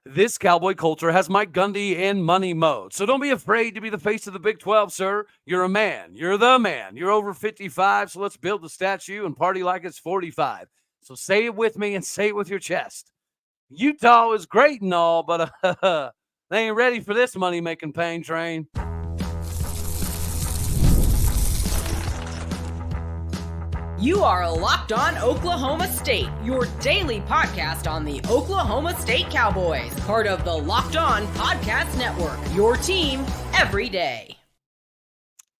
This cowboy culture has Mike Gundy in money mode. So don't be afraid to be the face of the Big 12, sir. You're a man. You're the man. You're over 55, so let's build the statue and party like it's 45. So say it with me and say it with your chest. Utah is great and all, but they ain't ready for this money-making pain train. You are Locked On Oklahoma State, your daily podcast on the Oklahoma State Cowboys, part of the Locked On Podcast Network, your team every day.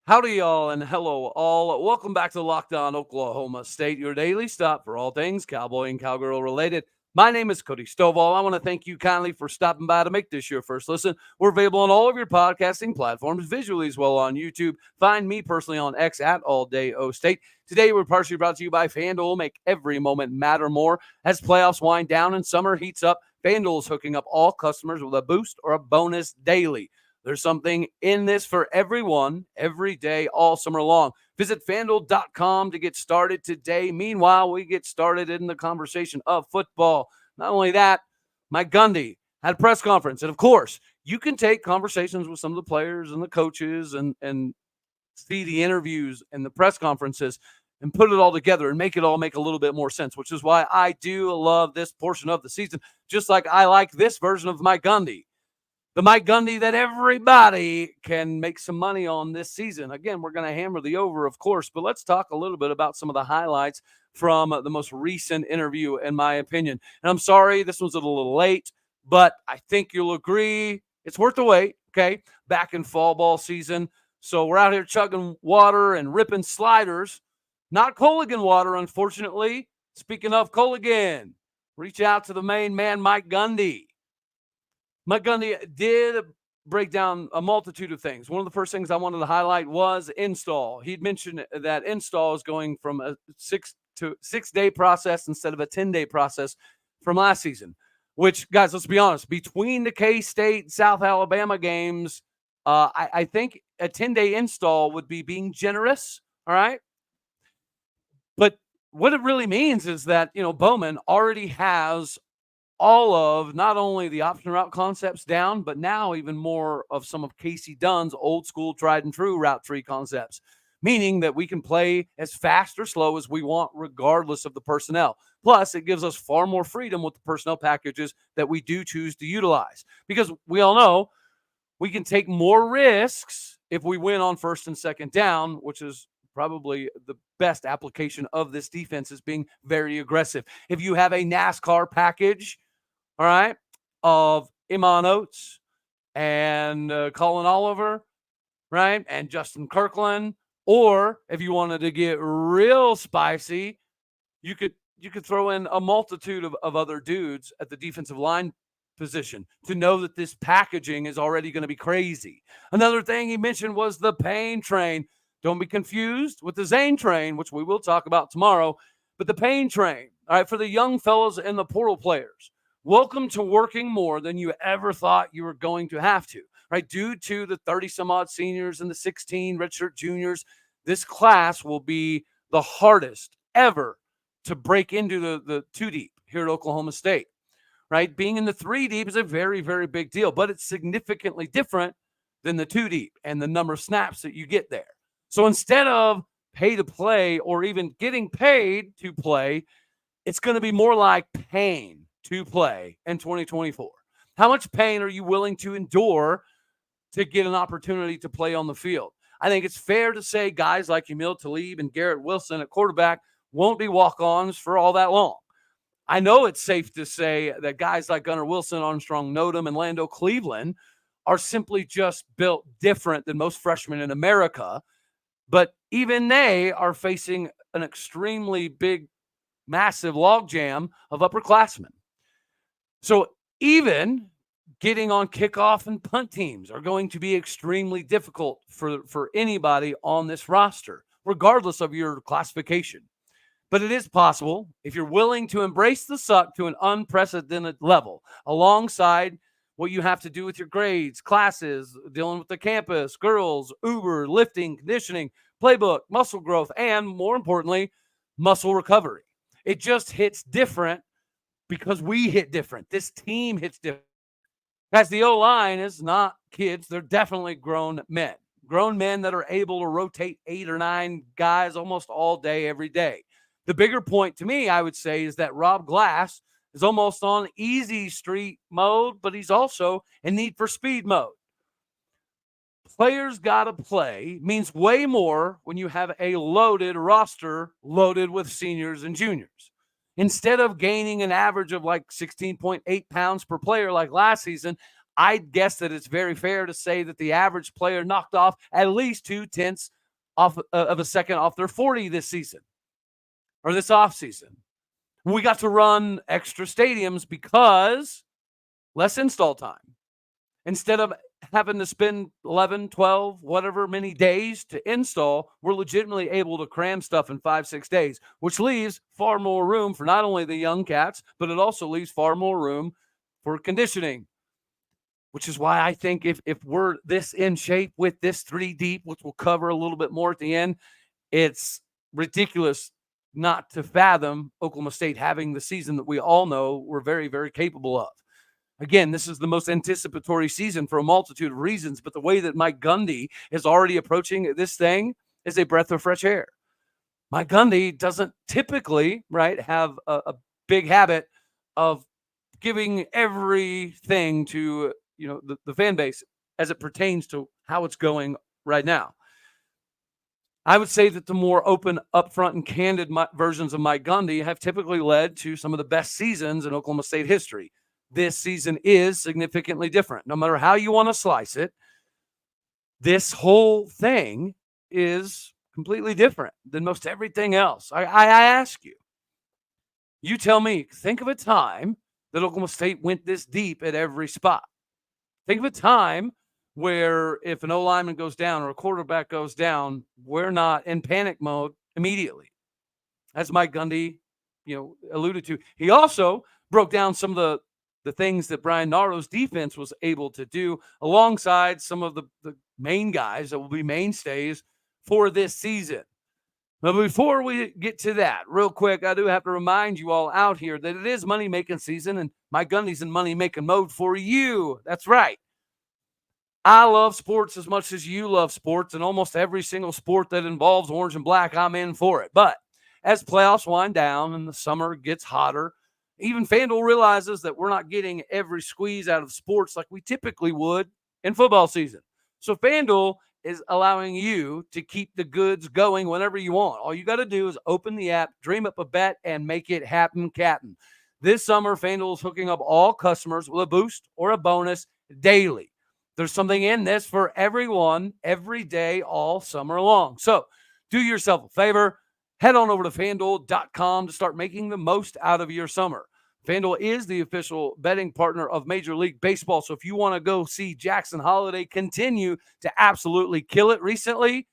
Howdy, y'all, and hello, all. Welcome back to Locked On Oklahoma State, your daily stop for all things cowboy and cowgirl related. My name is Cody Stovall. I want to thank you kindly for stopping by to make this your first listen. We're available on all of your podcasting platforms, visually as well on YouTube. Find me personally on X at AllDayOState. Today, we're partially brought to you by FanDuel. Make every moment matter more. As playoffs wind down and summer heats up, FanDuel is hooking up all customers with a boost or a bonus daily. There's something in this for everyone, every day, all summer long. Visit FanDuel.com to get started today. Meanwhile, we get started in the conversation of football. Not only that, Mike Gundy had a press conference. And, of course, you can take conversations with some of the players and the coaches and see the interviews and the press conferences and put it all together and make it all make a little bit more sense, which is why I do love this portion of the season, just like I like this version of Mike Gundy. The Mike Gundy that everybody can make some money on this season. Again, we're going to hammer the over, of course, but let's talk a little bit about some of the highlights from the most recent interview, in my opinion. And I'm sorry, this one's a little late, but I think you'll agree it's worth the wait, okay? Back in fall ball season. So we're out here chugging water and ripping sliders. Not Colligan water, unfortunately. Speaking of Colligan, reach out to the main man, Mike Gundy. Mike Gundy did break down a multitude of things. One of the first things I wanted to highlight was install. He'd mentioned that install is going from a 6-day process instead of a 10-day process from last season, which, guys, let's be honest, between the K-State, South Alabama games, I think a 10-day install would be being generous, all right? But what it really means is that, Bowman already has all of not only the option route concepts down, but now even more of some of Casey Dunn's old school tried and true route tree concepts, meaning that we can play as fast or slow as we want regardless of the personnel. Plus, it gives us far more freedom with the personnel packages that we do choose to utilize, because we all know we can take more risks if we win on first and second down, which is probably the best application of this defense, is being very aggressive. If you have a NASCAR package, all right, of Iman Oates and Colin Oliver, right, and Justin Kirkland, or if you wanted to get real spicy, you could throw in a multitude of other dudes at the defensive line position to know that this packaging is already going to be crazy. Another thing he mentioned was the pain train. Don't be confused with the Zane train, which we will talk about tomorrow, but the pain train, all right, for the young fellows and the portal players. Welcome to working more than you ever thought you were going to have to, right? Due to the 30-some-odd seniors and the 16 redshirt juniors, this class will be the hardest ever to break into the 2-deep here at Oklahoma State, right? Being in the 3-deep is a very, very big deal, but it's significantly different than the 2-deep and the number of snaps that you get there. So instead of pay to play or even getting paid to play, it's going to be more like pain to play in 2024. How much pain are you willing to endure to get an opportunity to play on the field? I think it's fair to say guys like Emil Talib and Garrett Wilson at quarterback won't be walk-ons for all that long. I know it's safe to say that guys like Gunnar Wilson, Armstrong Nodum, and Lando Cleveland are simply just built different than most freshmen in America, but even they are facing an extremely big, massive logjam of upperclassmen. So even getting on kickoff and punt teams are going to be extremely difficult for anybody on this roster, regardless of your classification. But it is possible if you're willing to embrace the suck to an unprecedented level, alongside what you have to do with your grades, classes, dealing with the campus, girls, Uber, lifting, conditioning, playbook, muscle growth, and more importantly, muscle recovery. It just hits different because we hit different. This team hits different. Guys, the O-line is not kids. They're definitely grown men. Grown men that are able to rotate 8 or 9 guys almost all day, every day. The bigger point to me, I would say, is that Rob Glass is almost on easy street mode, but he's also in Need for Speed mode. Players got to play means way more when you have a loaded roster loaded with seniors and juniors. Instead of gaining an average of like 16.8 pounds per player like last season, I'd guess that it's very fair to say that the average player knocked off at least 0.2 of a second off their 40 this season or this offseason. We got to run extra stadiums because less install time. Instead of having to spend 11, 12, whatever many days to install, we're legitimately able to cram stuff in 5-6 days, which leaves far more room for not only the young cats, but it also leaves far more room for conditioning, which is why I think if we're this in shape with this 3 deep, which we'll cover a little bit more at the end, it's ridiculous not to fathom Oklahoma State having the season that we all know we're very, very capable of. Again, this is the most anticipatory season for a multitude of reasons, but the way that Mike Gundy is already approaching this thing is a breath of fresh air. Mike Gundy doesn't typically, right, have a big habit of giving everything to, the fan base as it pertains to how it's going right now. I would say that the more open, upfront, and candid versions of Mike Gundy have typically led to some of the best seasons in Oklahoma State history. This season is significantly different. No matter how you want to slice it, this whole thing is completely different than most everything else. I ask you, you tell me, think of a time that Oklahoma State went this deep at every spot. Think of a time where if an O-lineman goes down or a quarterback goes down, we're not in panic mode immediately. As Mike Gundy, alluded to. He also broke down some of the things that Bryan Nardo's defense was able to do alongside some of the main guys that will be mainstays for this season. But before we get to that, real quick, I do have to remind you all out here that it is money-making season, and Mike Gundy's in money-making mode for you. That's right. I love sports as much as you love sports, and almost every single sport that involves orange and black, I'm in for it. But as playoffs wind down and the summer gets hotter, even FanDuel realizes that we're not getting every squeeze out of sports like we typically would in football season. So FanDuel is allowing you to keep the goods going whenever you want. All you got to do is open the app, dream up a bet, and make it happen, Captain. This summer, FanDuel is hooking up all customers with a boost or a bonus daily. There's something in this for everyone, every day, all summer long. So do yourself a favor. Head on over to FanDuel.com to start making the most out of your summer. FanDuel is the official betting partner of Major League Baseball. So if you want to go see Jackson Holiday continue to absolutely kill it recently,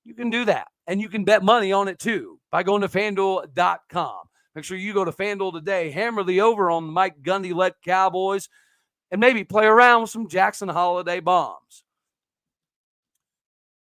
you can do that. And you can bet money on it too by going to FanDuel.com. Make sure you go to FanDuel today, hammer the over on Mike Gundy-led Cowboys, and maybe play around with some Jackson Holiday bombs.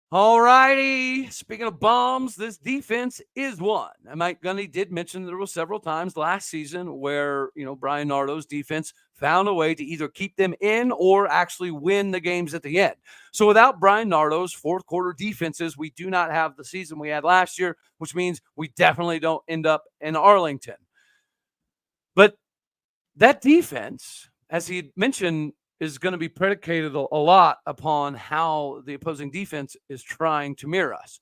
All righty. Speaking of bombs, this defense is one. And Mike Gundy did mention there were several times last season where, Bryan Nardo's defense found a way to either keep them in or actually win the games at the end. So without Bryan Nardo's fourth quarter defenses, we do not have the season we had last year, which means we definitely don't end up in Arlington. But that defense, as he mentioned, is going to be predicated a lot upon how the opposing defense is trying to mirror us,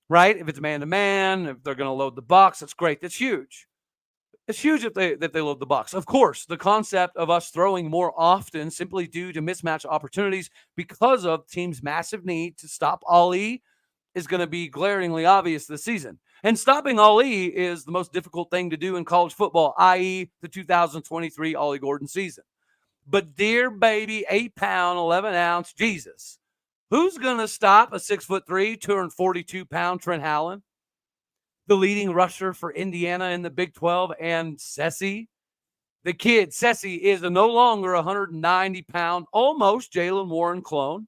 right? If it's man-to-man, if they're going to load the box, that's great. That's huge. It's huge if they load the box. Of course, the concept of us throwing more often simply due to mismatch opportunities because of teams' massive need to stop Ali is going to be glaringly obvious this season. And stopping Ali is the most difficult thing to do in college football, i.e. the 2023 Ollie Gordon season. But dear baby, 8-pound, 11-ounce Jesus, who's going to stop a 6'3", 242-pound Trent Howland, the leading rusher for Indiana in the Big 12, and Sessi? The kid, Sessi, is no longer a 190-pound, almost Jaylen Warren clone,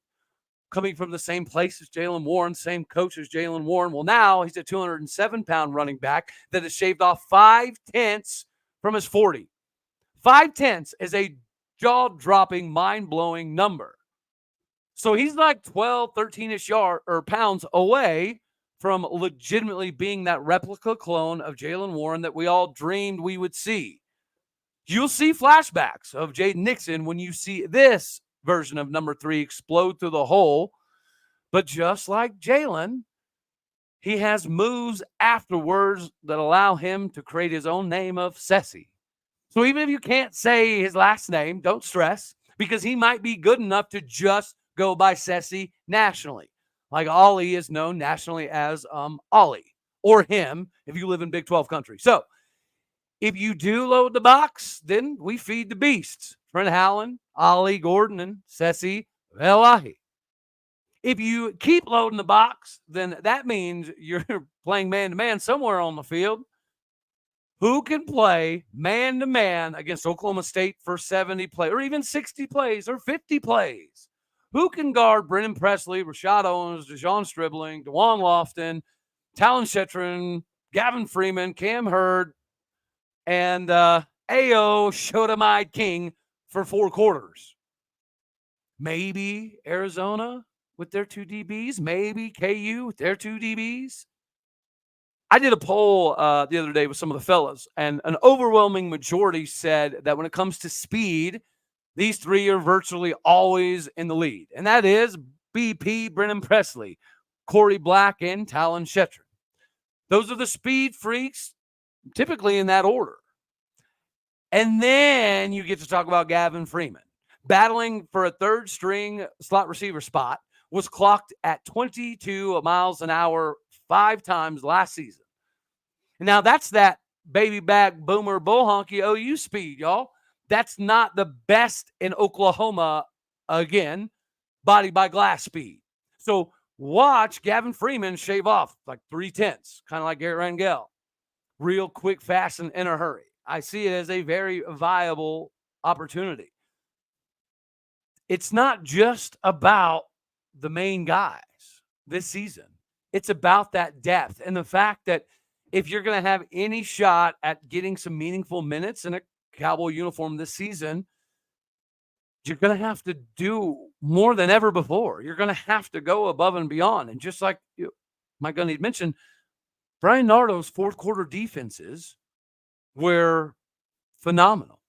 coming from the same place as Jaylen Warren, same coach as Jaylen Warren. Well, now he's a 207-pound running back that has shaved off 0.5 from his 40. 0.5 is a jaw-dropping, mind-blowing number. So he's like 12, 13-ish pounds away from legitimately being that replica clone of Jaylen Warren that we all dreamed we would see. You'll see flashbacks of Jaden Nixon when you see this version of number 3 explode through the hole. But just like Jaylen, he has moves afterwards that allow him to create his own name of Sessi. So even if you can't say his last name, don't stress, because he might be good enough to just go by Sessi nationally. Like Ollie is known nationally as Ollie, or him if you live in Big 12 country. So if you do load the box, then we feed the beasts. Trent Hallen, Ollie Gordon, and Sessi Velahi. If you keep loading the box, then that means you're playing man-to-man somewhere on the field. Who can play man-to-man against Oklahoma State for 70 plays, or even 60 plays, or 50 plays? Who can guard Brennan Presley, Rashad Owens, DeJon Stribling, DeJuan Lofton, Talon Shetron, Gavin Freeman, Cam Hurd, and A.O. Shodamide King for 4 quarters? Maybe Arizona with their 2 DBs. Maybe KU with their 2 DBs. I did a poll the other day with some of the fellas, and an overwhelming majority said that when it comes to speed, these 3 are virtually always in the lead. And that is BP, Brennan Presley, Corey Black, and Talon Shetron. Those are the speed freaks, typically in that order. And then you get to talk about Gavin Freeman. Battling for a 3rd string slot receiver spot, was clocked at 22 miles an hour 5 times last season. Now, that's that baby back boomer bull honky OU speed, y'all. That's not the best in Oklahoma, again, body by glass speed. So watch Gavin Freeman shave off like 3/10, kind of like Garrett Rangel. Real quick, fast, and in a hurry. I see it as a very viable opportunity. It's not just about the main guys this season. It's about that depth and the fact that if you're going to have any shot at getting some meaningful minutes in a Cowboy uniform this season, you're going to have to do more than ever before. You're going to have to go above and beyond. And just like Mike Gundy mentioned, Bryan Nardo's 4th quarter defenses were phenomenal.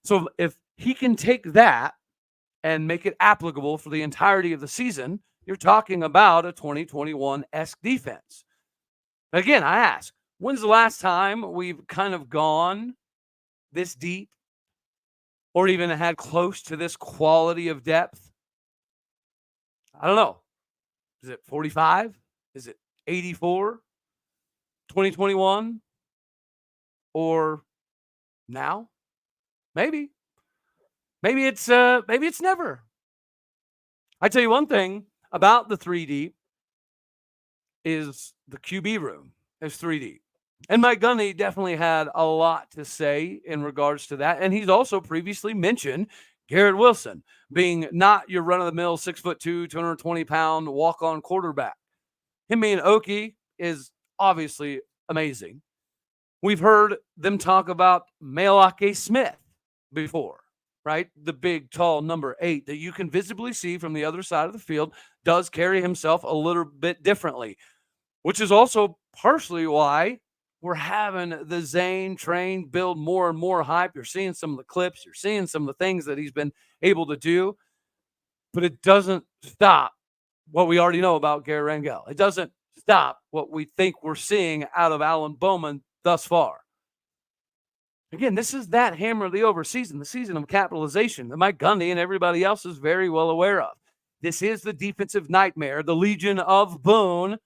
So if he can take that and make it applicable for the entirety of the season, you're talking about a 2021-esque defense. Again, I ask, when's the last time we've kind of gone this deep or even had close to this quality of depth? I don't know. Is it 45? Is it 84? 2021? Or now? Maybe. Maybe it's never. I tell you one thing about the 3D is the QB room is 3D. And Mike Gundy definitely had a lot to say in regards to that. And he's also previously mentioned Garrett Wilson being not your run-of-the-mill 6'2", 220-pound walk-on quarterback. Him being Okie is obviously amazing. We've heard them talk about Malake Smith before, right? The big, tall number 8 that you can visibly see from the other side of the field does carry himself a little bit differently, which is also partially why we're having the Zane train build more and more hype. You're seeing some of the clips. You're seeing some of the things that he's been able to do. But it doesn't stop what we already know about Garrett Rangel. It doesn't stop what we think we're seeing out of Alan Bowman thus far. Again, this is that hammer of the over season, the season of capitalization that Mike Gundy and everybody else is very well aware of. This is the defensive nightmare, the Legion of Boone,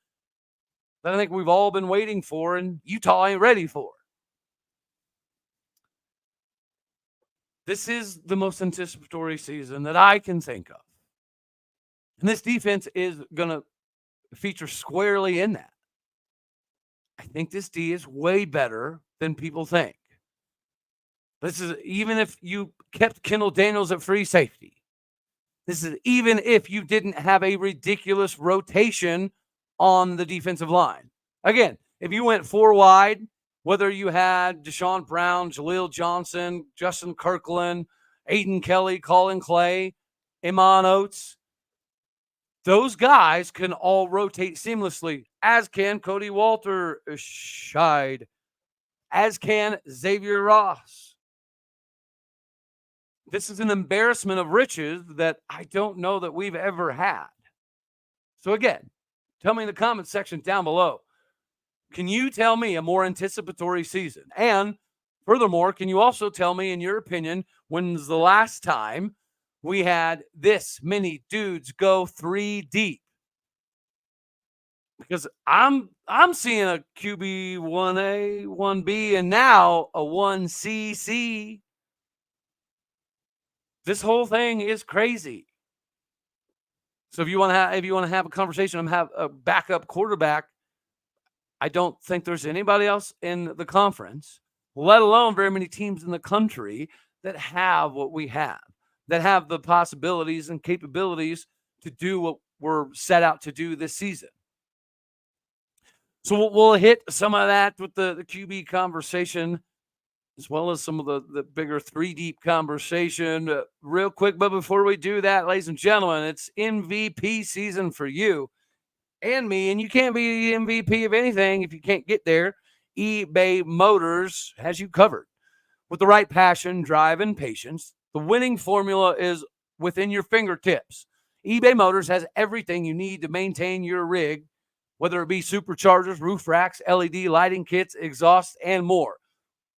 that I think we've all been waiting for and Utah ain't ready for. This is the most anticipatory season that I can think of. And this defense is going to feature squarely in that. I think this D is way better than people think. This is even if you kept Kendall Daniels at free safety. This is even if you didn't have a ridiculous rotation on the defensive line. Again, if you went 4 wide, whether you had Deshaun Brown, Jaleel Johnson, Justin Kirkland, Aiden Kelly, Colin Clay, Iman Oates. Those guys can all rotate seamlessly, as can Cody Walter Scheid, as can Xavier Ross. This is an embarrassment of riches that I don't know that we've ever had. So again, tell me in the comment section down below, can you tell me a more anticipatory season? And furthermore, can you also tell me, in your opinion, when's the last time we had this many dudes go 3 deep? Because I'm seeing a QB 1A, 1B, and now a 1CC. This whole thing is crazy. So if you want to have a conversation and have a backup quarterback, I don't think there's anybody else in the conference, let alone very many teams in the country, that have what we have, that have the possibilities and capabilities to do what we're set out to do this season. So we'll hit some of that with the QB conversation, as well as some of the bigger 3-deep conversation real quick. But before we do that, ladies and gentlemen, it's MVP season for you and me, and you can't be the MVP of anything if you can't get there. eBay Motors has you covered. With the right passion, drive, and patience, the winning formula is within your fingertips. eBay Motors has everything you need to maintain your rig, whether it be superchargers, roof racks, LED lighting kits, exhaust, and more.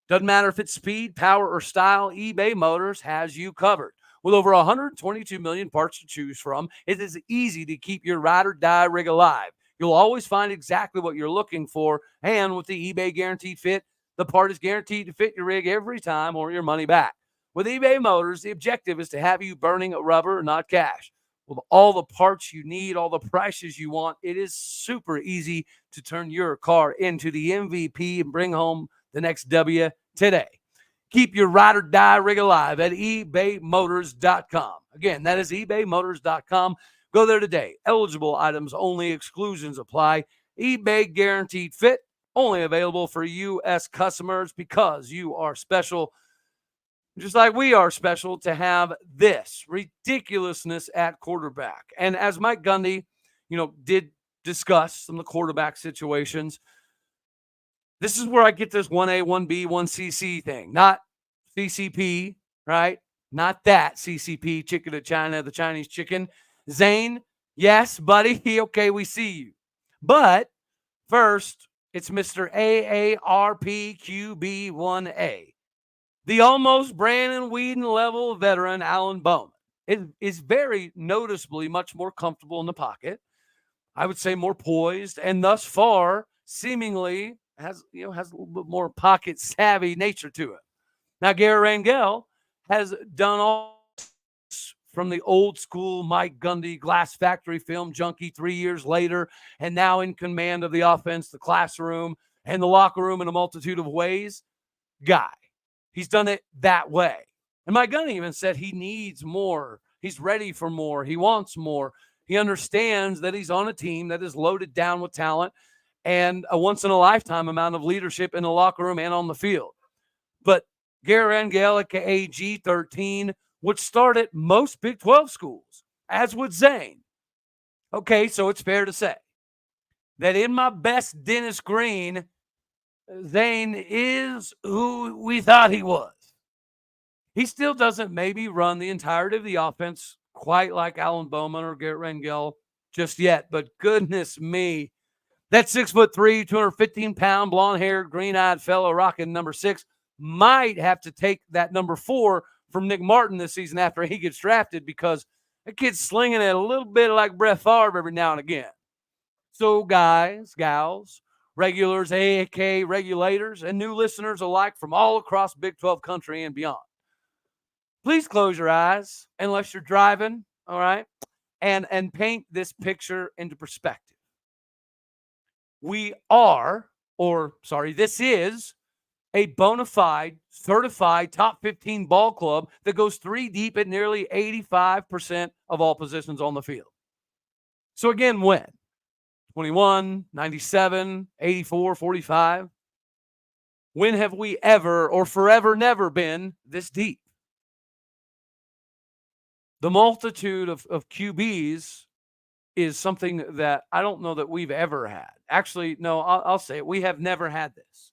Doesn't matter if it's speed, power, or style, eBay Motors has you covered. With over 122 million parts to choose from, it is easy to keep your ride or die rig alive. You'll always find exactly what you're looking for, and with the eBay Guaranteed Fit, the part is guaranteed to fit your rig every time or your money back. With eBay Motors, the objective is to have you burning rubber, not cash. With all the parts you need, all the prices you want, it is super easy to turn your car into the MVP and bring home the next W today. Keep your ride or die rig alive at ebaymotors.com. Again, that is ebaymotors.com. Go there today. Eligible items only. Exclusions apply. eBay Guaranteed Fit, only available for U.S. customers, because you are special, just like we are special, to have this ridiculousness at quarterback. And as Mike Gundy, did discuss some of the quarterback situations, this is where I get this 1A, 1B, 1CC thing. Not CCP, right? Not that CCP, chicken to China, the Chinese chicken. Zane, yes, buddy. Okay, we see you. But first, it's Mr. AARPQB1A. The almost Brandon Weeden level veteran Alan Bowman is very noticeably much more comfortable in the pocket. I would say more poised, and thus far seemingly has a little bit more pocket savvy nature to it. Now, Gary Rangel has done all from the old school Mike Gundy glass factory film junkie 3 years later, and now in command of the offense, the classroom, and the locker room in a multitude of ways. Guy. He's done it that way. And Mike Gundy even said he needs more. He's ready for more. He wants more. He understands that he's on a team that is loaded down with talent and a once-in-a-lifetime amount of leadership in the locker room and on the field. But Gary Rangel, aka G13, would start at most Big 12 schools, as would Zane. Okay, so it's fair to say that in my best Dennis Green, Zane is who we thought he was. He still doesn't maybe run the entirety of the offense quite like Alan Bowman or Garrett Rangel just yet, but goodness me, that 6'3", 215-pound, blonde-haired, green-eyed fellow rocking number 6 might have to take that number 4 from Nick Martin this season after he gets drafted, because that kid's slinging it a little bit like Brett Favre every now and again. So guys, gals, regulars, aka regulators, and new listeners alike from all across Big 12 country and beyond, please close your eyes unless you're driving, all right, and paint this picture into perspective. This is a bona fide, certified top 15 ball club that goes 3 deep at nearly 85% of all positions on the field. So again, when? 21, 97, 84, 45? When have we ever or forever never been this deep? the multitude of QBs is something that I don't know that we've ever had. Actually, no, I'll say it. We have never had this.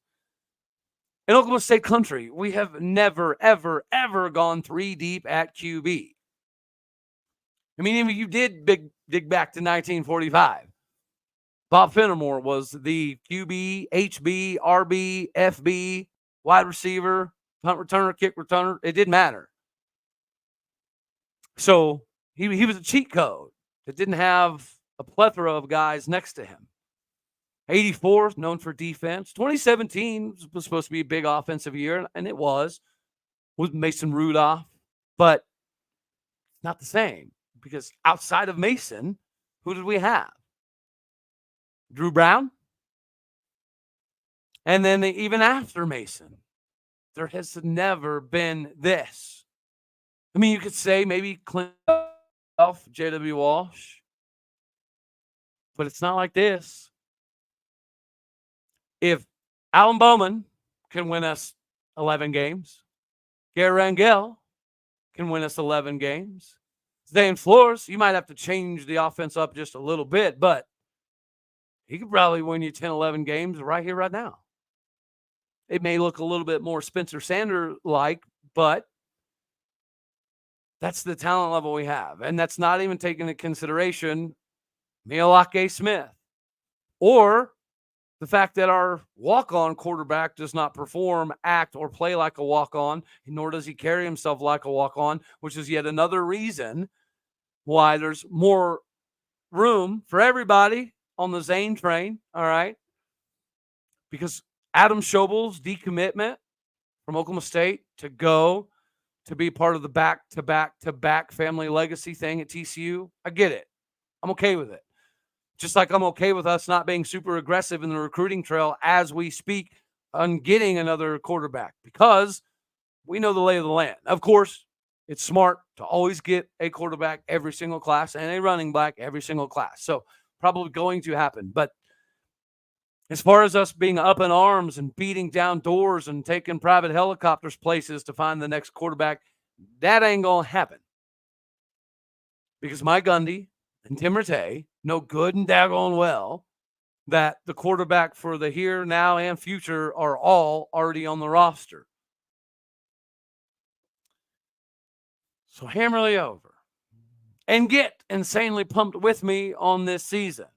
In Oklahoma State country, we have never, ever, ever gone 3 deep at QB. I mean, even if you did dig back to 1945, Bob Fenimore was the QB, HB, RB, FB, wide receiver, punt returner, kick returner. It didn't matter. So he was a cheat code that didn't have a plethora of guys next to him. 84, known for defense. 2017 was supposed to be a big offensive year, and it was with Mason Rudolph, but not the same because outside of Mason, who did we have? Drew Brown. And then even after Mason, there has never been this. I mean, you could say maybe Clint, J.W. Walsh, but it's not like this. If Alan Bowman can win us 11 games, Gary Rangel can win us 11 games, Zane Flores, you might have to change the offense up just a little bit, but he could probably win you 10, 11 games right here, right now. It may look a little bit more Spencer Sanders-like, but that's the talent level we have. And that's not even taking into consideration Mialake Smith or the fact that our walk-on quarterback does not perform, act, or play like a walk-on, nor does he carry himself like a walk-on, which is yet another reason why there's more room for everybody on the Zane train, all right? Because Adam Schobel's decommitment from Oklahoma State to go to be part of the back-to-back-to-back family legacy thing at TCU, I get it. I'm okay with it. Just like I'm okay with us not being super aggressive in the recruiting trail as we speak on getting another quarterback because we know the lay of the land. Of course, it's smart to always get a quarterback every single class and a running back every single class. So probably going to happen. But as far as us being up in arms and beating down doors and taking private helicopters places to find the next quarterback, that ain't going to happen. Because Mike Gundy and Tim Rattay know good and daggone well that the quarterback for the here, now, and future are all already on the roster. So hammer me over and get insanely pumped with me on this season.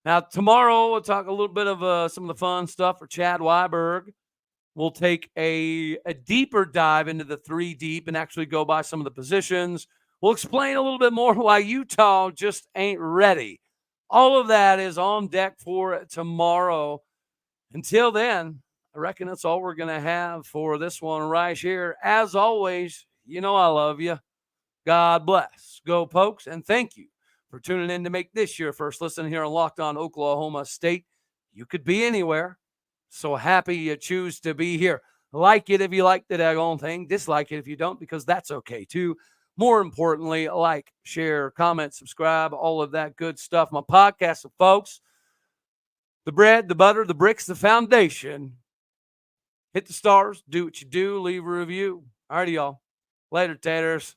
Now, tomorrow we'll talk a little bit of some of the fun stuff for Chad Weiberg. We'll take a deeper dive into the 3 deep and actually go by some of the positions. We'll explain a little bit more why Utah just ain't ready. All of that is on deck for tomorrow. Until then, I reckon that's all we're going to have for this one right here. As always, you know I love you. God bless. Go Pokes, and thank you for tuning in to make this your first listen here on Locked On Oklahoma State. You could be anywhere. So happy you choose to be here. Like it if you like the daggone thing. Dislike it if you don't, because that's okay too. More importantly, like, share, comment, subscribe, all of that good stuff. My podcast, folks, the bread, the butter, the bricks, the foundation. Hit the stars, do what you do, leave a review. All righty, y'all. Later, taters.